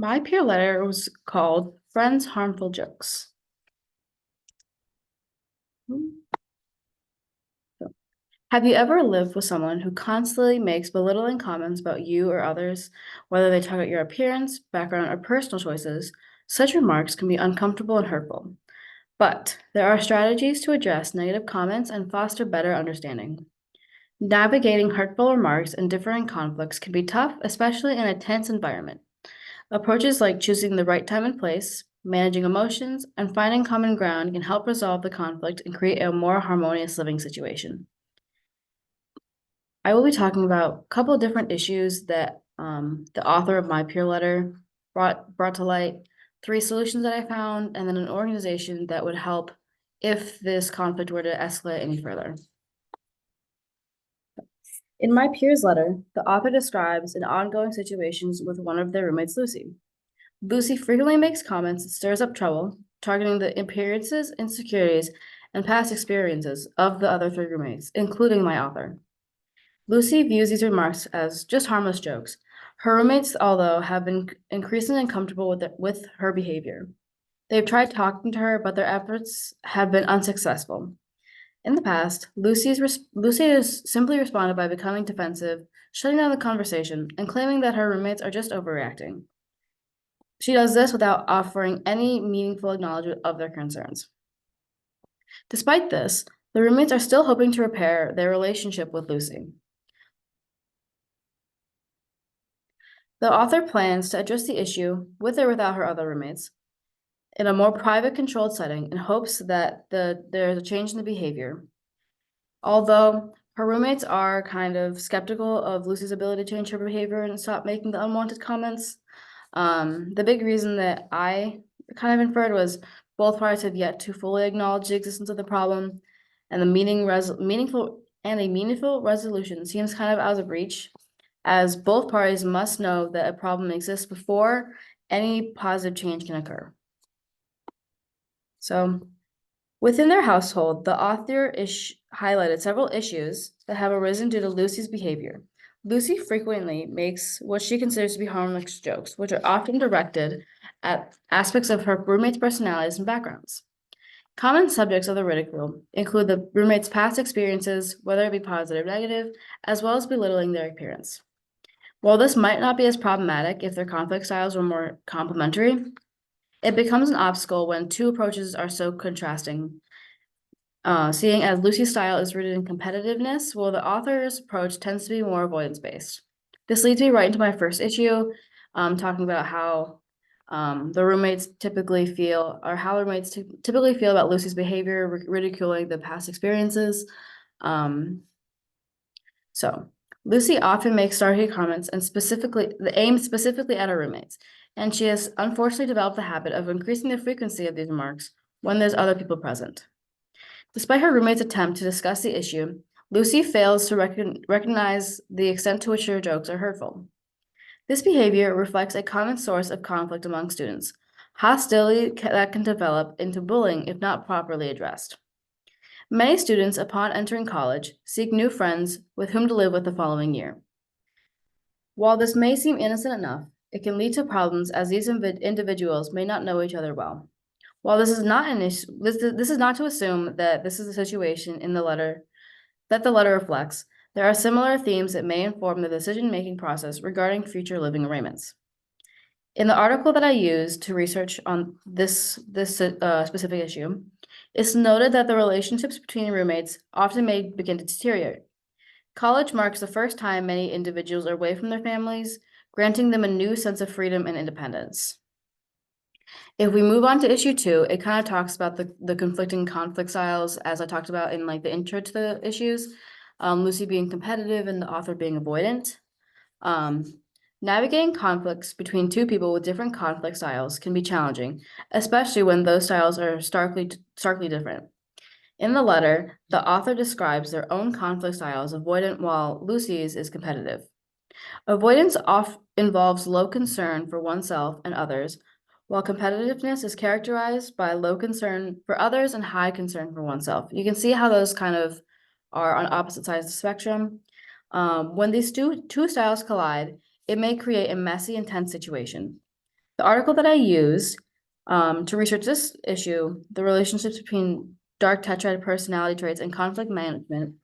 My peer letter was called Friends' Harmful Jokes. Have you ever lived with someone who constantly makes belittling comments about you or others, whether they target your appearance, background, or personal choices? Such remarks can be uncomfortable and hurtful. But there are strategies to address negative comments and foster better understanding. Navigating hurtful remarks and differing conflicts can be tough, especially in a tense environment. Approaches like choosing the right time and place, managing emotions, and finding common ground can help resolve the conflict and create a more harmonious living situation. I will be talking about a couple of different issues that the author of my peer letter brought to light, 3 solutions that I found, and then an organization that would help if this conflict were to escalate any further. In my peer's letter, the author describes an ongoing situations with one of their roommates, Lucy. Lucy frequently makes comments that stirs up trouble, targeting the appearances, insecurities, and past experiences of the other 3 roommates, including my author. Lucy views these remarks as just harmless jokes. Her roommates, although, have been increasingly uncomfortable with her behavior. They've tried talking to her, but their efforts have been unsuccessful. In the past, Lucy has simply responded by becoming defensive, shutting down the conversation, and claiming that her roommates are just overreacting. She does this without offering any meaningful acknowledgement of their concerns. Despite this, the roommates are still hoping to repair their relationship with Lucy. The author plans to address the issue with or without her other roommates in a more private, controlled setting in hopes that there's a change in the behavior. Although her roommates are kind of skeptical of Lucy's ability to change her behavior and stop making the unwanted comments, the big reason that I kind of inferred was both parties have yet to fully acknowledge the existence of the problem, and a meaningful resolution seems kind of out of reach, as both parties must know that a problem exists before any positive change can occur. So, within their household, the author highlighted several issues that have arisen due to Lucy's behavior. Lucy frequently makes what she considers to be harmless jokes, which are often directed at aspects of her roommates' personalities and backgrounds. Common subjects of the ridicule include the roommates' past experiences, whether it be positive or negative, as well as belittling their appearance. While this might not be as problematic if their conflict styles were more complementary, it becomes an obstacle when 2 approaches are so contrasting. Seeing as Lucy's style is rooted in competitiveness, while the author's approach tends to be more avoidance-based. This leads me right into my first issue, talking about how the roommates typically feel, or how roommates typically feel about Lucy's behavior, ridiculing the past experiences. So Lucy often makes snarky comments and aimed specifically at her roommates, and she has unfortunately developed the habit of increasing the frequency of these remarks when there's other people present. Despite her roommate's attempt to discuss the issue, Lucy fails to recognize the extent to which her jokes are hurtful. This behavior reflects a common source of conflict among students, hostility that can develop into bullying if not properly addressed. Many students, upon entering college, seek new friends with whom to live with the following year. While this may seem innocent enough, it can lead to problems as these individuals may not know each other well. While this is not an issue, this is not to assume that this is the situation in the letter that the letter reflects. There are similar themes that may inform the decision-making process regarding future living arrangements. In the article that I used to research on this specific issue, it's noted that the relationships between roommates often may begin to deteriorate. College marks the first time many individuals are away from their families, granting them a new sense of freedom and independence. If we move on to issue 2, it kind of talks about the conflicting conflict styles, as I talked about in like the intro to the issues, Lucy being competitive and the author being avoidant. Navigating conflicts between 2 people with different conflict styles can be challenging, especially when those styles are starkly different. In the letter, the author describes their own conflict styles, avoidant while Lucy's is competitive. Avoidance involves low concern for oneself and others, while competitiveness is characterized by low concern for others and high concern for oneself. You can see how those kind of are on opposite sides of the spectrum. When these two styles collide, it may create a messy and tense situation. The article that I used to research this issue, the relationships between dark tetrad personality traits and conflict management,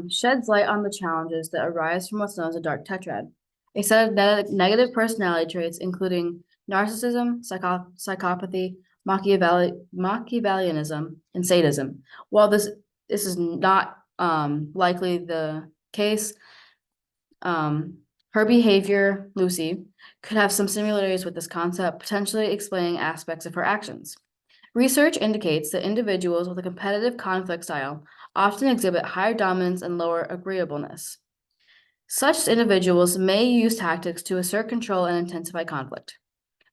sheds light on the challenges that arise from what's known as a dark tetrad. A set of negative personality traits, including narcissism, psychopathy, Machiavellianism, and sadism. While this is not likely the case, her behavior, Lucy, could have some similarities with this concept, potentially explaining aspects of her actions. Research indicates that individuals with a competitive conflict style often exhibit higher dominance and lower agreeableness. Such individuals may use tactics to assert control and intensify conflict.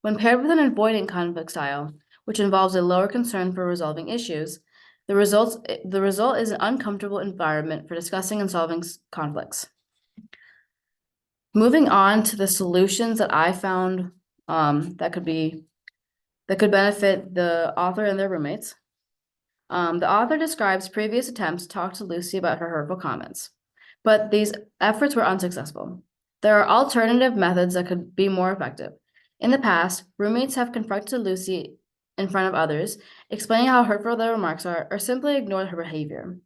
When paired with an avoidant conflict style, which involves a lower concern for resolving issues, the result is an uncomfortable environment for discussing and solving conflicts. Moving on to the solutions that I found that could benefit the author and their roommates. The author describes previous attempts to talk to Lucy about her hurtful comments, but these efforts were unsuccessful. There are alternative methods that could be more effective. In the past, roommates have confronted Lucy in front of others, explaining how hurtful their remarks are, or simply ignored her behavior.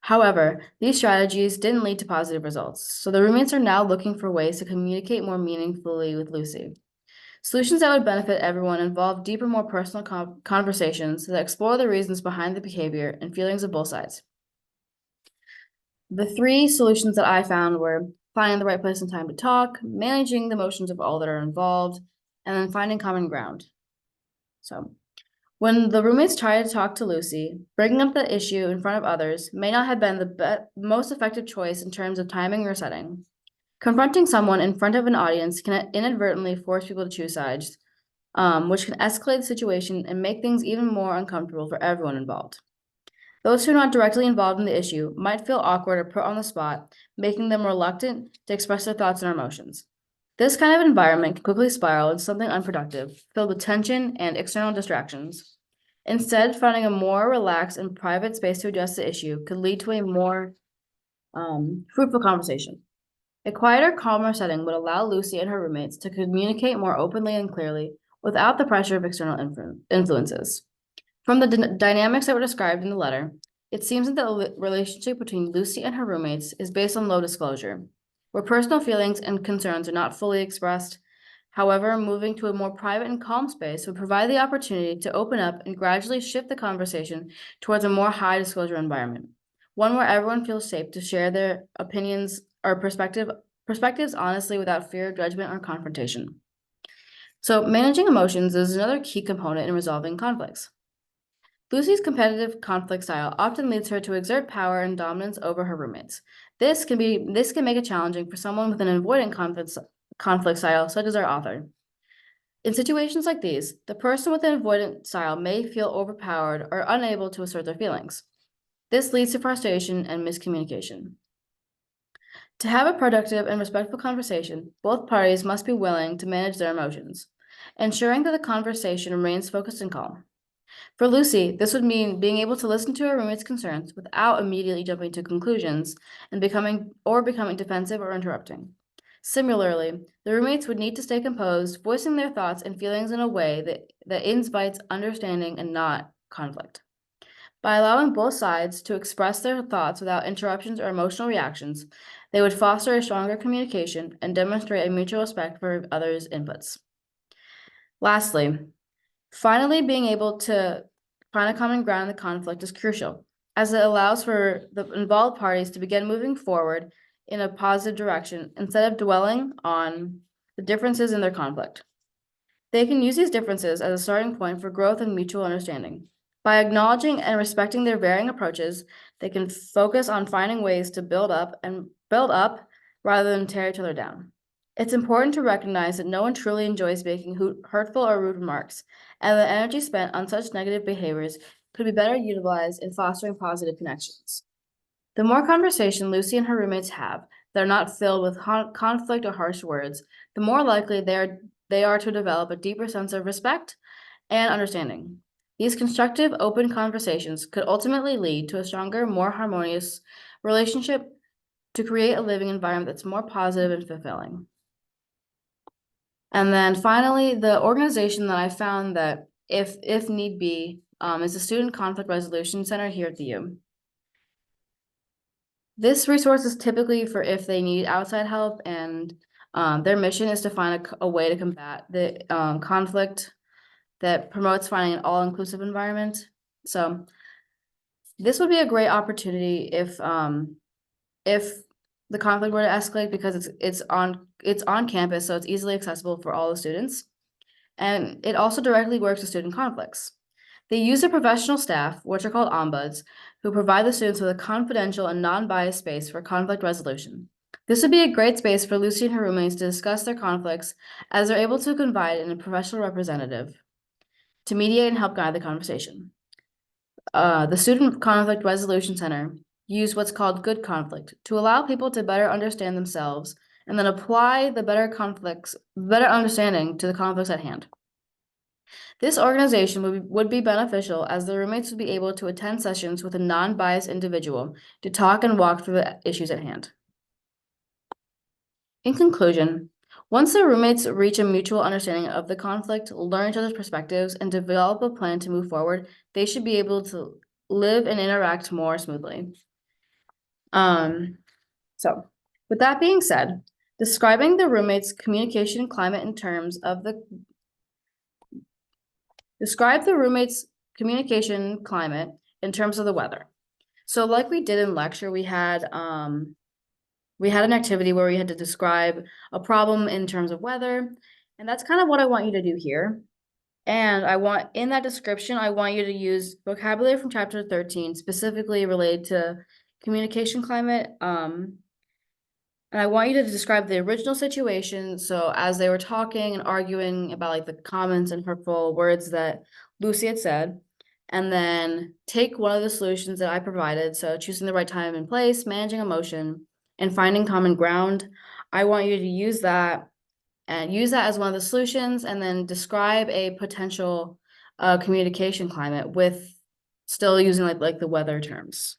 However, these strategies didn't lead to positive results, so the roommates are now looking for ways to communicate more meaningfully with Lucy. Solutions that would benefit everyone involve deeper, more personal conversations that explore the reasons behind the behavior and feelings of both sides. The three solutions that I found were finding the right place and time to talk, managing the emotions of all that are involved, and then finding common ground. So, when the roommates tried to talk to Lucy, bringing up the issue in front of others may not have been the most effective choice in terms of timing or setting. Confronting someone in front of an audience can inadvertently force people to choose sides, which can escalate the situation and make things even more uncomfortable for everyone involved. Those who are not directly involved in the issue might feel awkward or put on the spot, making them reluctant to express their thoughts and emotions. This kind of environment can quickly spiral into something unproductive, filled with tension and external distractions. Instead, finding a more relaxed and private space to address the issue could lead to a more fruitful conversation. A quieter, calmer setting would allow Lucy and her roommates to communicate more openly and clearly without the pressure of external influences. From the dynamics that were described in the letter, it seems that the relationship between Lucy and her roommates is based on low disclosure, where personal feelings and concerns are not fully expressed. However, moving to a more private and calm space would provide the opportunity to open up and gradually shift the conversation towards a more high disclosure environment, one where everyone feels safe to share their opinions or perspectives honestly without fear of judgment or confrontation. So managing emotions is another key component in resolving conflicts. Lucy's competitive conflict style often leads her to exert power and dominance over her roommates. This can make it challenging for someone with an avoidant conflict style, such as our author. In situations like these, the person with an avoidant style may feel overpowered or unable to assert their feelings. This leads to frustration and miscommunication. To have a productive and respectful conversation, both parties must be willing to manage their emotions, ensuring that the conversation remains focused and calm. For Lucy, this would mean being able to listen to her roommate's concerns without immediately jumping to conclusions and becoming defensive or interrupting. Similarly, the roommates would need to stay composed, voicing their thoughts and feelings in a way that invites understanding and not conflict. By allowing both sides to express their thoughts without interruptions or emotional reactions, they would foster a stronger communication and demonstrate a mutual respect for others' inputs. Lastly, finally, being able to find a common ground in the conflict is crucial, as it allows for the involved parties to begin moving forward in a positive direction instead of dwelling on the differences in their conflict. They can use these differences as a starting point for growth and mutual understanding. By acknowledging and respecting their varying approaches, they can focus on finding ways to build up rather than tear each other down. It's important to recognize that no one truly enjoys making hurtful or rude remarks, and the energy spent on such negative behaviors could be better utilized in fostering positive connections. The more conversation Lucy and her roommates have that are not filled with conflict or harsh words, the more likely they are to develop a deeper sense of respect and understanding. These constructive, open conversations could ultimately lead to a stronger, more harmonious relationship to create a living environment that's more positive and fulfilling. And then finally, the organization that I found that if need be, is the Student Conflict Resolution Center here at the U. This resource is typically for if they need outside help, and their mission is to find a way to combat the conflict that promotes finding an all-inclusive environment. So this would be a great opportunity if the conflict were to escalate, because it's on campus, so it's easily accessible for all the students. And it also directly works with student conflicts. They use a professional staff, which are called ombuds, who provide the students with a confidential and non-biased space for conflict resolution. This would be a great space for Lucy and her roommates to discuss their conflicts, as they're able to confide in a professional representative to mediate and help guide the conversation. The Student Conflict Resolution Center use what's called good conflict to allow people to better understand themselves and then apply the better understanding to the conflicts at hand. This organization would be beneficial, as the roommates would be able to attend sessions with a non-biased individual to talk and walk through the issues at hand. In conclusion, once the roommates reach a mutual understanding of the conflict, learn each other's perspectives, and develop a plan to move forward, they should be able to live and interact more smoothly. So with that being said, describing the roommates' communication climate in terms of describe the roommates' communication climate in terms of the weather. So like we did in lecture, we had an activity where we had to describe a problem in terms of weather, and that's kind of what I want you to do here. And in that description, I want you to use vocabulary from chapter 13, specifically related to communication climate. And I want you to describe the original situation. So as they were talking and arguing about like the comments and hurtful words that Lucy had said, and then take one of the solutions that I provided. So choosing the right time and place, managing emotion, and finding common ground. I want you to use that as one of the solutions, and then describe a potential communication climate with still using like the weather terms.